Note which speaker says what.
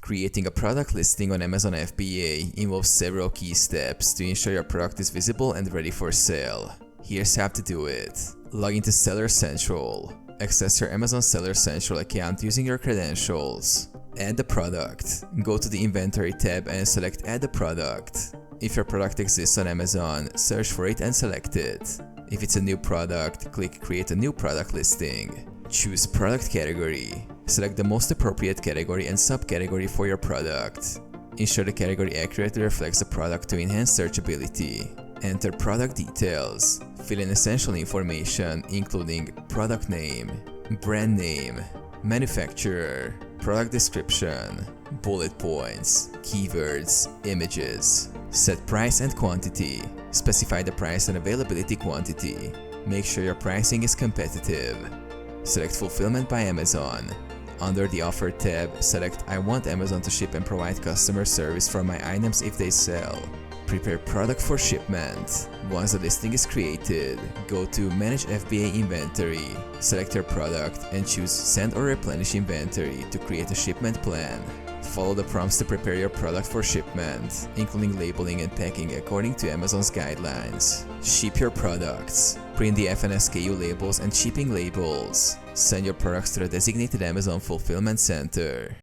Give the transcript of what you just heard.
Speaker 1: Creating a product listing on Amazon FBA involves several key steps to ensure your product is visible and ready for sale. Here's how to do it. Log into Seller Central. Access your Amazon Seller Central account using your credentials. Add the product. Go to the Inventory tab and select Add the product. If your product exists on Amazon, search for it and select it. If it's a new product, click Create a new product listing. Choose Product Category. Select the most appropriate category and subcategory for your product. Ensure the category accurately reflects the product to enhance searchability. Enter product details. Fill in essential information including product name, brand name, manufacturer, product description, bullet points, keywords, images. Set price and quantity. Specify the price and availability quantity. Make sure your pricing is competitive. Select Fulfillment by Amazon. Under the Offer tab, select I want Amazon to ship and provide customer service for my items if they sell. Prepare product for shipment. Once the listing is created, go to Manage FBA Inventory. Select your product and choose Send or Replenish Inventory to create a shipment plan. Follow the prompts to prepare your product for shipment, including labeling and packing according to Amazon's guidelines. Ship your products. Print the FNSKU labels and shipping labels. Send your products to the designated Amazon fulfillment center.